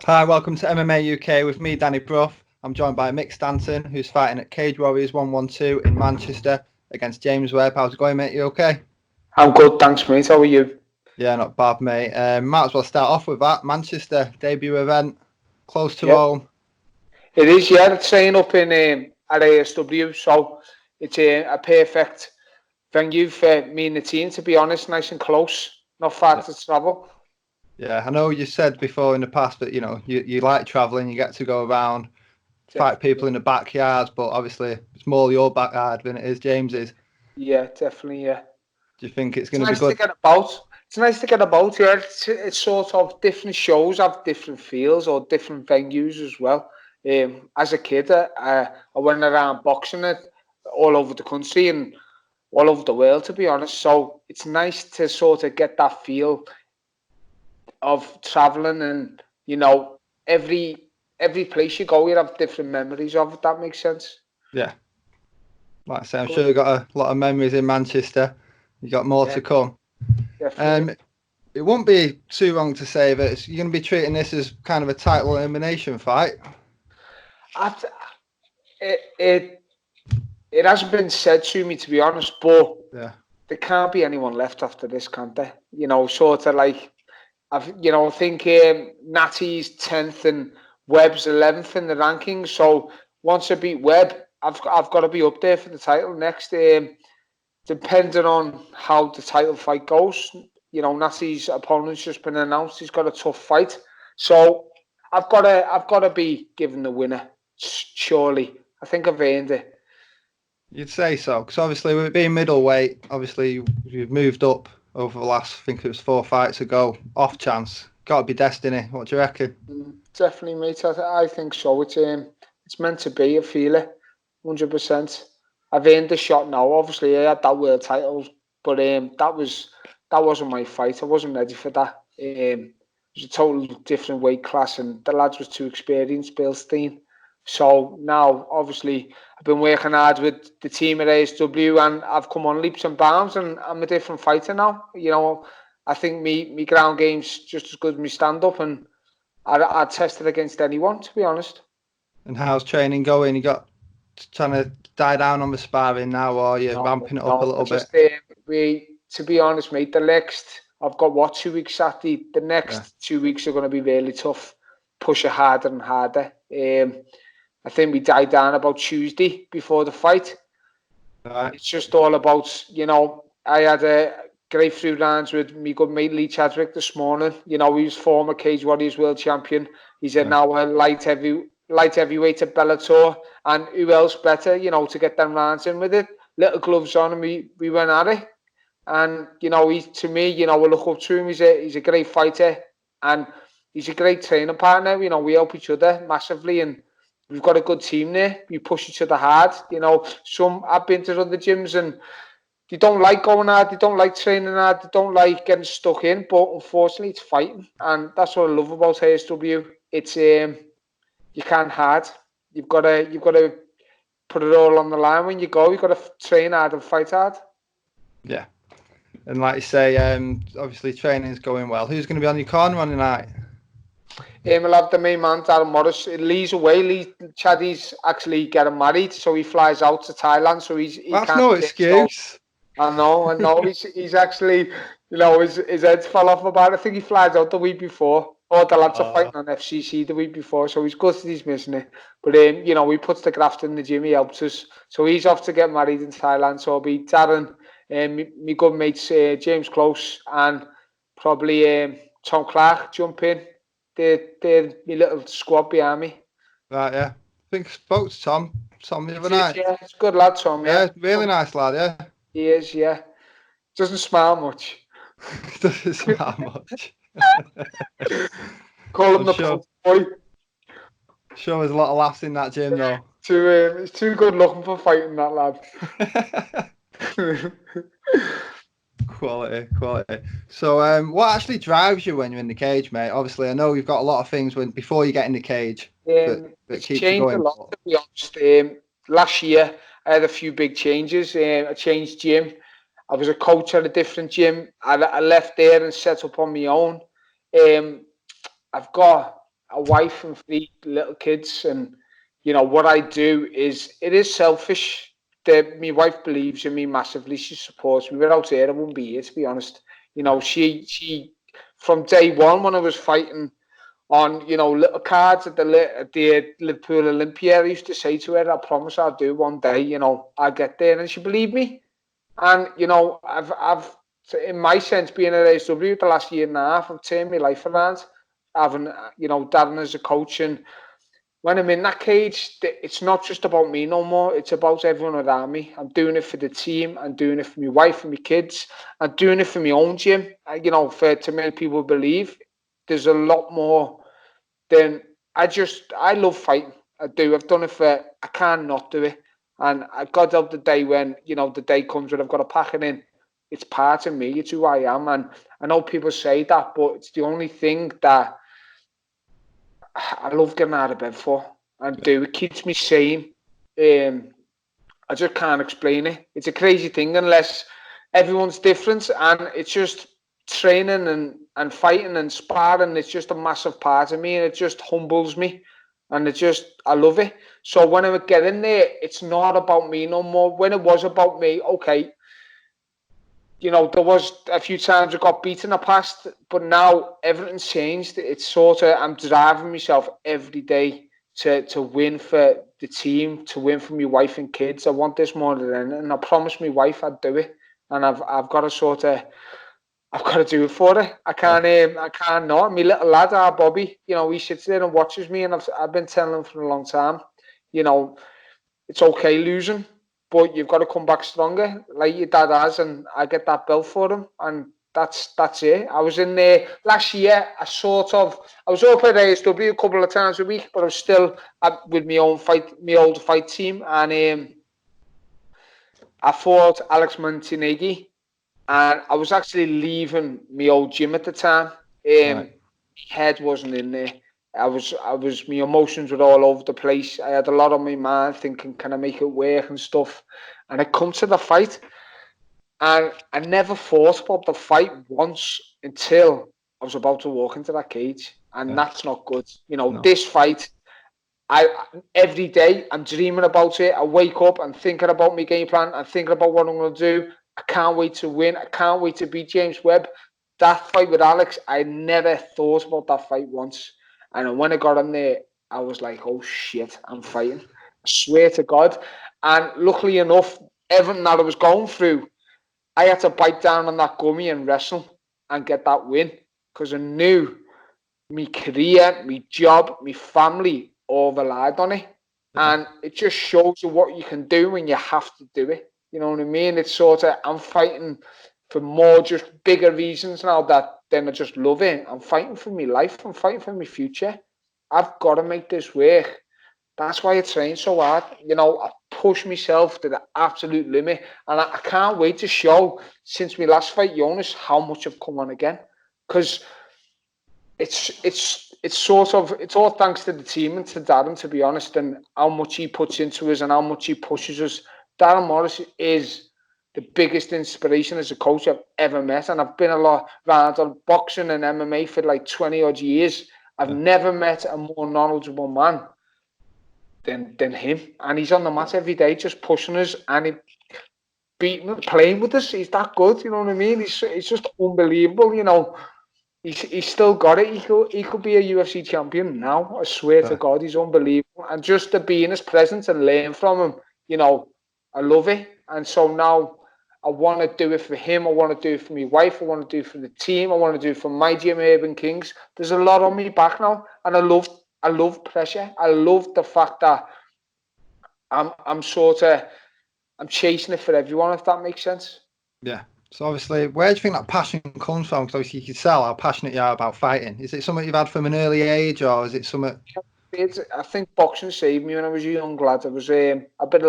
Hi, welcome to MMA UK with me, Danny Bruff. I'm joined by Mick Stanton, who's fighting at Cage Warriors 112 in Manchester against James Webb. How's it going, mate? You okay? I'm good, thanks, mate. How are you? Yeah, not bad, mate. Might as well start off with that. Manchester debut event, close to Yep, home. it is. Yeah, it's staying up in at ASW, so it's a perfect venue for me and the team. To be honest, nice and close, not far Yeah, to travel. yeah. I know you said before in the past that you like travelling. You get to go around, fight people Definitely. in the backyards, but obviously it's more your backyard than it is James's. Yeah, definitely. Yeah, Do you think it's it's going to be nice to good? get about. It's nice to get about. Yeah, it's sort of different shows have different feels or different venues as well. As a kid, I went around boxing it all over the country and all over the world, to be honest. So it's nice to sort of get that feel of traveling, and every every place you go, you have different memories of it. That makes sense. Yeah, like I say, I'm Good. sure you've got a lot of memories in Manchester. You got more Yeah, to come. definitely. Um, it won't be too wrong to say that you're going to be treating this as kind of a title elimination fight. I've, it, it it hasn't been said to me, to be honest, but Yeah, there can't be anyone left after this, can't there? Sort of like I think Natty's 10th and Webb's 11th in the rankings. So once I beat Webb, I've got to be up there for the title next. Depending on how the title fight goes, Natty's opponent's just been announced. He's got a tough fight, so I've got to be given the winner. Surely, I think I've earned it. you'd say so. Because obviously, with it being middleweight, obviously you've moved up over the last, I think it was 4 fights ago. Off chance, got to be destiny. What do you reckon? Definitely, mate. I think so. It's meant to be. I feel it, 100%. I've earned the shot now. Obviously, I had that world title, but that wasn't my fight. I wasn't ready for that. It was a total different weight class, and the lads was too experienced, Bilstein. So now, obviously, I've been working hard with the team at ASW, and I've come on leaps and bounds, and I'm a different fighter now. I think me ground game's just as good as me stand up, and I'd test it against anyone, to be honest. And how's training going? You got trying to die down on the sparring now, or are you No, ramping it up a no. I little bit? just to be honest, mate. The next I've got what 2 weeks at the Yeah, next 2 weeks are going to be really tough. Push it harder and harder. I think we died down about Tuesday before the fight. right. It's just all about I had a great few rounds with me good mate Lee Chadwick this morning. He was former Cage Warriors world champion. He's Yeah, now a light heavyweight at Bellator. And who else better, to get them rounds in with it? Little gloves on, and we went at it. And he's to me, we look up to him. He's a great fighter, and he's a great training partner. We help each other massively, and we've got a good team there. We push each other hard. Some I've been to other gyms, and they don't like going hard. They don't like training hard. They don't like getting stuck in. But unfortunately, it's fighting, and that's what I love about ASW. It's you can't hard. You've got to put it all on the line when you go. You've got to train hard and fight hard. yeah. And like you say, obviously training's going well. Who's going to be on your corner on the night? We'll have the main man, Darren Morris. Lee's away. Chaddy's actually getting married, so he flies out to Thailand, so he That's can't no be there. So excuse. I know. He's actually, his head fell off about it. I think he flies out the week before. Or the lads are Oh, fighting on FCC the week before, so he's gutted he's missing it. But he puts the graft in the gym. He helps us, so he's off to get married in Thailand. So it'll be Darren, me good mates James Close, and probably Tom Clark jump in. They're my little squad behind me. right, yeah. I think I spoke to Tom the other It is, night. yeah. It's a good lad, Tom. Yeah, Yeah, really nice lad, yeah. he is. Yeah, doesn't smile much. Doesn't smile much. Call I'm him the sure, pub boy. sure there's a lot of laughs in that gym though. He's too good looking for fighting, that lad. Quality, quality. So, what actually drives you when you're in the cage, mate? Obviously, I know you've got a lot of things when before you get in the cage that It's keeps you changed a going. lot, But to be honest. Last year, I had a few big changes. I changed gym. I was a coach at a different gym. I left there and set up on my own. Um, I've got a wife and 3 little kids, and you know what I do it is selfish. My wife believes in me massively. She supports me. Without her, I wouldn't be here, to be honest. You know, she from day one when I was fighting on, you know, little cards at the Liverpool Olympia, I used to say to her, "I promise I'll do one day. You know, I'll get there," and she believed me. And you know, I've in my sense, being at ASW the last year and a half, I've turned my life around. Having, you know, Darren as a coach, and when I'm in that cage, it's not just about me no more. It's about everyone around me. I'm doing it for the team. I'm doing it for my wife and my kids. I'm doing it for my own gym. You know, to make people believe there's a lot more than I love fighting. I do. I've done it for, I can't not do it. And I got up the day when, you know, the day comes when I've got to pack it in. It's part of me. It's who I am. And I know people say that, but it's the only thing that I love getting out of bed for and do. It keeps me sane. I just can't explain it. It's a crazy thing unless everyone's different, and it's just training and fighting and sparring. It's just a massive part of me, and it just humbles me, and I love it. So when I get in there, it's not about me no more. When it was about me, okay, you know, there was a few times I got beaten in the past, but now everything's changed. It's sort of, I'm driving myself every day to win for the team, to win for my wife and kids. I want this more than anything, and I promised my wife I'd do it, and I've got to I've got to do it for her. I can't not. My little lad, our Bobby, you know, he sits there and watches me, and I've been telling him for a long time, you know, it's okay losing, but you've got to come back stronger, like your dad has, and I get that belt for him, and that's it. I was in there last year. I was up at ASW a couple of times a week, but I was still with my old fight team, and I fought Alex Montenegro, and I was actually leaving my old gym at the time. My head wasn't in there. My emotions were all over the place. I had a lot on my mind, thinking, can I make it work and stuff? And I come to the fight, and I never thought about the fight once until I was about to walk into that cage, and that's not good. You know, This fight, every day I'm dreaming about it. I wake up, I'm thinking about my game plan, I'm thinking about what I'm going to do. I can't wait to win. I can't wait to beat James Webb. That fight with Alex, I never thought about that fight once. And when I got in there, I was like, oh shit, I'm fighting. I swear to God. And luckily enough, everything that I was going through, I had to bite down on that gummy and wrestle and get that win, because I knew my career, my job, my family all relied on it. And it just shows you what you can do when you have to do it. You know what I mean? It's sort of, I'm fighting for more just bigger reasons now than I just love it. I'm fighting for my life. I'm fighting for my future. I've got to make this work. That's why I train so hard. You know, I push myself to the absolute limit. And I can't wait to show, since my last fight, Jonas, how much I've come on again. Because it's all thanks to the team and to Darren, to be honest, and how much he puts into us and how much he pushes us. Darren Morris is the biggest inspiration as a coach I've ever met, and I've been a lot around on boxing and MMA for like 20 odd years. I've never met a more knowledgeable man than him, and he's on the mat every day just pushing us and playing with us. He's that good, you know what I mean? He's just unbelievable, you know. He's still got it. He could be a UFC champion now. I swear to God, he's unbelievable. And just to be in his presence and learn from him, you know, I love it. And so now I want to do it for him. I want to do it for my wife. I want to do it for the team. I want to do it for my gym, Urban Kings. There's a lot on me back now, and I love pressure. I love the fact that I'm chasing it for everyone, if that makes sense. Yeah. So obviously, where do you think that passion comes from? Because obviously you can tell how passionate you are about fighting. Is it something you've had from an early age, or is it something? I think boxing saved me when I was a young lad. I was a bit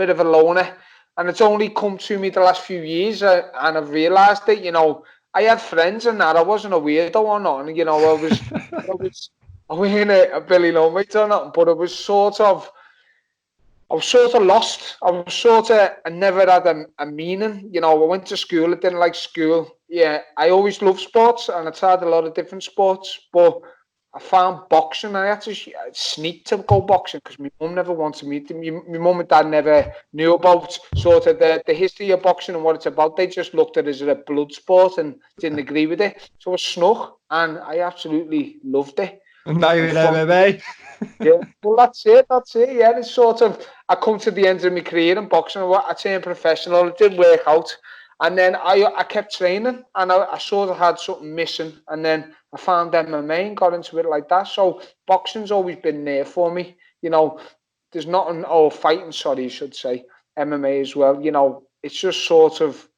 of a loner, and it's only come to me the last few years, and I've realised that, you know, I had friends and that I wasn't a weirdo or not, and you know, I wasn't a Billy Lomate or nothing, but I was sort of lost. I never had a meaning. You know, I went to school, I didn't like school. Yeah, I always loved sports, and I tried a lot of different sports, but I found boxing, and I had to sneak to go boxing because my mum never wanted me to. My mum and dad never knew about sort of the history of boxing and what it's about. They just looked at it as a blood sport and didn't agree with it. So I snuck, and I absolutely loved it. And now you're in from MMA. Yeah, well, that's it. Yeah, it's sort of, I come to the end of my career in boxing. I turned professional. It didn't work out. And then I kept training, and I sort of had something missing. And then I found MMA and got into it like that. So boxing's always been there for me. You know, there's nothing, fighting, sorry, you should say, MMA as well. You know, it's just sort of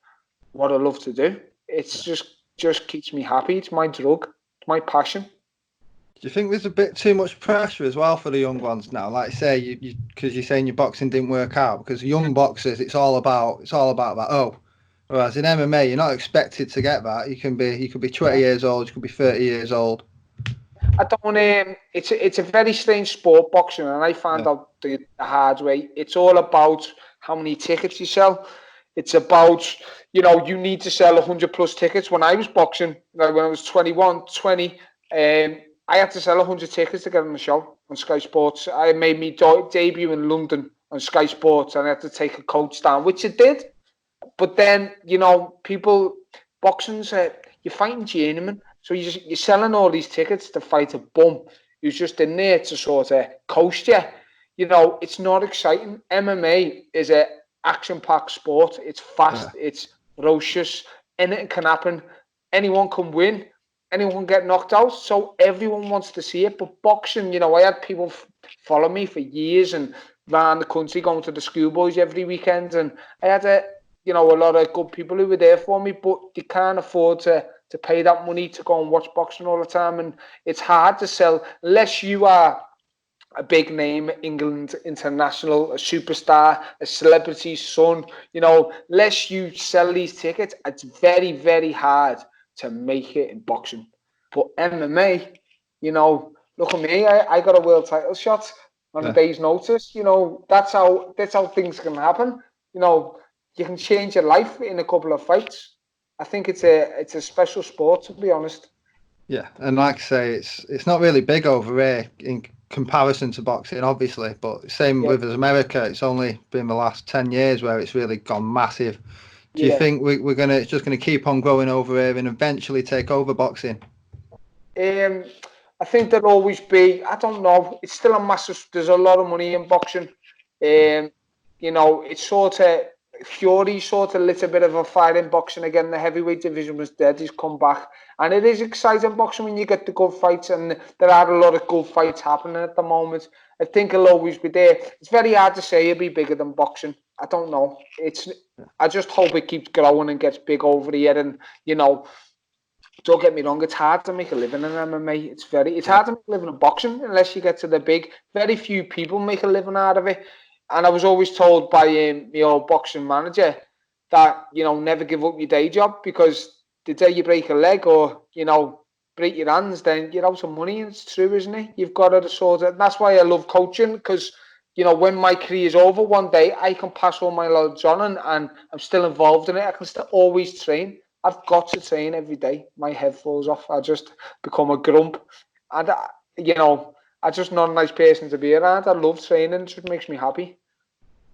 what I love to do. It's just keeps me happy. It's my drug. It's my passion. Do you think there's a bit too much pressure as well for the young ones now? Like say you because you're saying your boxing didn't work out, because young boxers it's all about that. Oh, whereas in MMA you're not expected to get that. You could be 20 years old, you could be 30 years old. I don't. It's a very strange sport, boxing, and I found out the hard way. It's all about how many tickets you sell. It's about, you need to sell 100 plus tickets. When I was boxing, like when I was 21, 20, I had to sell 100 tickets to get on the show on Sky Sports. I made me debut in London on Sky Sports, and I had to take a coach down, which it did. But then, boxing's, you're fighting journeyman. So you're selling all these tickets to fight a bum who's just in there to sort of coast you. It's not exciting. MMA is a action-packed sport. It's fast. It's ferocious. Anything can happen. Anyone can win. Anyone can get knocked out. So everyone wants to see it. But boxing, I had people follow me for years and around the country going to the schoolboys every weekend. And I had a lot of good people who were there for me, but they can't afford to pay that money to go and watch boxing all the time. And it's hard to sell unless you are a big name, England international, a superstar, a celebrity's son. Unless you sell these tickets, it's very, very hard to make it in boxing. But MMA, look at me, I got a world title shot on a day's notice. That's how things can happen. You can change your life in a couple of fights. I think it's a special sport, to be honest. Yeah, and like I say, it's not really big over here in comparison to boxing, obviously. But same with America, it's only been the last 10 years where it's really gone massive. Do you think it's just gonna keep on growing over here and eventually take over boxing? I think there'll always be. I don't know. It's still a massive. There's a lot of money in boxing. It's sort of. Fury sort of lit a bit of a fire in boxing again. The heavyweight division was dead. He's come back. And it is exciting boxing when you get the good fights, and there are a lot of good fights happening at the moment. I think it'll always be there. It's very hard to say it'll be bigger than boxing. I don't know. I just hope it keeps growing and gets big over here. And, don't get me wrong, it's hard to make a living in MMA. It's hard to make a living in boxing unless you get to the big. Very few people make a living out of it. And I was always told by my old boxing manager that, never give up your day job, because the day you break a leg or, break your hands, then you're out of money. And it's true, isn't it? You've got to sort of, that's why I love coaching, because, when my career is over one day, I can pass all my knowledge on and I'm still involved in it. I can still always train. I've got to train every day. My head falls off. I just become a grump. And, I'm just not a nice person to be around. I love training. It just makes me happy.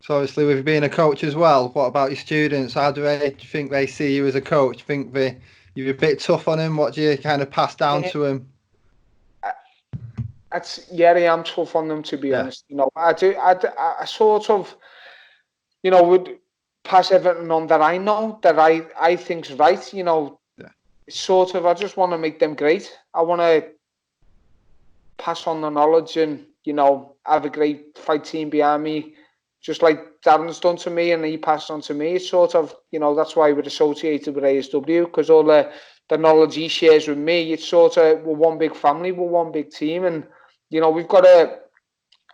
So obviously, with being a coach as well, what about your students? How do you think they see you as a coach? Do you think you're a bit tough on them? What do you kind of pass down to them? I am tough on them, to be honest. I do. I sort of, would pass everything on that I know, that I think's right. Sort of. I just want to make them great. I want to pass on the knowledge and have a great fight team behind me, just like Darren's done to me and he passed on to me. It's sort of, that's why we're associated with ASW, because all the knowledge he shares with me, it's sort of, we're one big family, we're one big team. And, we've got a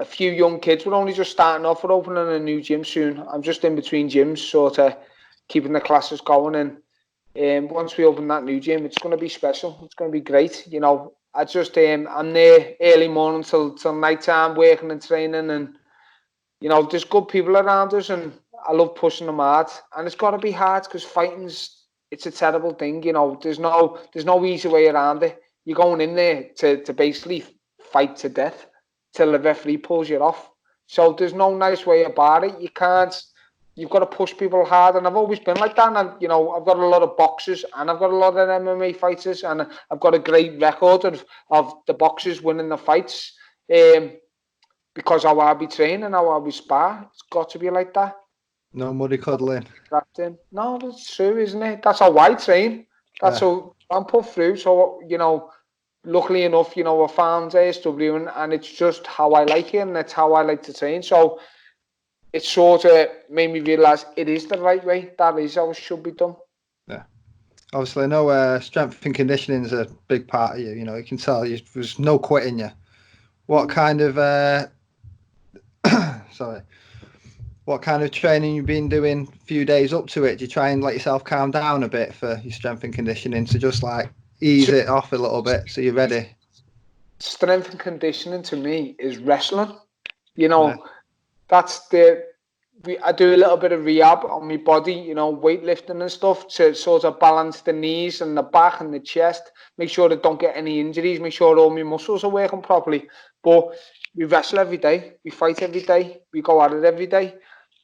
few young kids. We're only just starting off. We're opening a new gym soon. I'm just in between gyms, sort of keeping the classes going. And once we open that new gym, it's going to be special. It's going to be great. I just, I'm there early morning till night time, working and training, and there's good people around us, and I love pushing them hard. And it's got to be hard, because fighting's, it's a terrible thing. There's no easy way around it. You're going in there to basically fight to death till the referee pulls you off. So there's no nice way about it. You can't. You've got to push people hard, and I've always been like that. And you know, I've got a lot of boxers, and I've got a lot of MMA fighters, and I've got a great record of the boxers winning the fights, because how I be training and how I be spar. It's got to be like that. No muddy cuddling. No, that's true, isn't it? That's how I train. That's how I'm put through. So you know, luckily enough, you know, I found ASW, and it's just how I like it, and it's how I like to train. So it sort of made me realise it is the right way. That is how it should be done. Yeah. Obviously, I know strength and conditioning is a big part of you. You know, you can tell there's no quitting you. What kind of what kind of training you've been doing a few days up to it? Do you try and let yourself calm down a bit for your strength and conditioning to just like ease it off a little bit so you're ready? Strength and conditioning to me is wrestling. You know, that's I do a little bit of rehab on my body, you know, weightlifting and stuff to sort of balance the knees and the back and the chest, make sure I don't get any injuries, make sure all my muscles are working properly. But we wrestle every day, we fight every day, we go at it every day.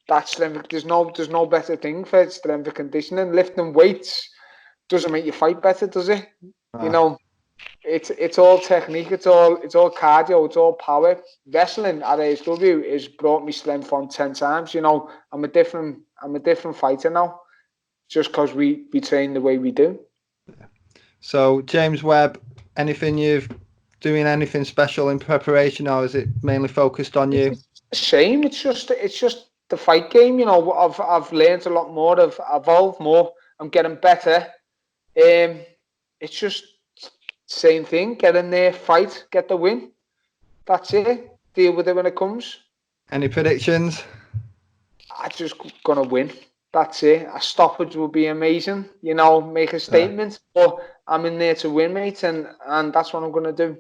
That's strength. There's no better thing for strength and conditioning. Lifting weights doesn't make you fight better, does it? You know, it's all technique, it's all cardio, it's all power. Wrestling at ASW has brought me strength on 10 times. You know, I'm a different fighter now, just because we train the way we do. So James Webb, doing anything special in preparation, or is it mainly focused on you? It's the same. It's just the fight game. You know, I've learned a lot more. I've evolved more. I'm getting better. It's just same thing. Get in there, fight, get the win. That's it. Deal with it when it comes. Any predictions? I'm just gonna win. That's it. A stoppage would be amazing. You know, make a statement. But I'm in there to win, mate, and that's what I'm gonna do.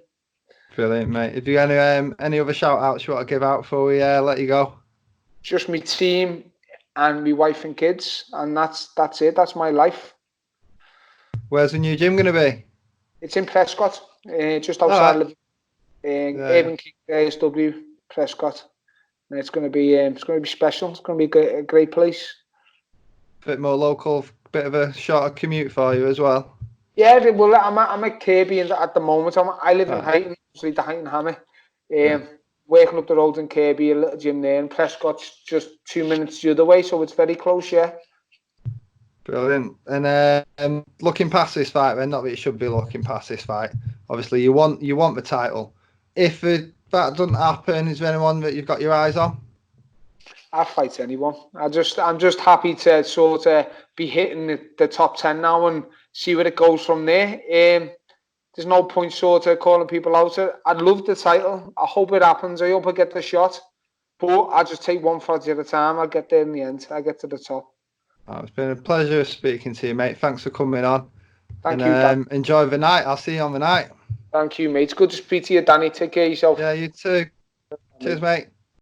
Brilliant, mate. Have you any other shout outs you want to give out before we let you go? Just my team and my wife and kids, and that's it. That's my life. Where's the new gym gonna be? It's in Prescott, just outside of Avon King ASW Prescott. And it's gonna be special. It's gonna be a great place. Bit more local, bit of a shorter commute for you as well. Yeah, well, I'm at Kirby at the moment. I live in Heighton, obviously the Heighton Hammer. Working up the road in Kirby, a little gym there, and Prescott's just 2 minutes the other way, so it's very close. Yeah. Brilliant. And looking past this fight, then, not that you should be looking past this fight. Obviously, you want the title. If that doesn't happen, is there anyone that you've got your eyes on? I'll fight anyone. I'm just happy to sort of be hitting the top 10 now and see where it goes from there. There's no point sort of calling people out. I'd love the title. I hope it happens. I hope I get the shot. But I'll just take one fight at a time. I'll get there in the end. I'll get to the top. Oh, it's been a pleasure speaking to you, mate. Thanks for coming on. Thank you. Enjoy the night. I'll see you on the night. Thank you, mate. It's good to speak to you, Danny. Take care of yourself. Yeah, you too. Cheers, mate.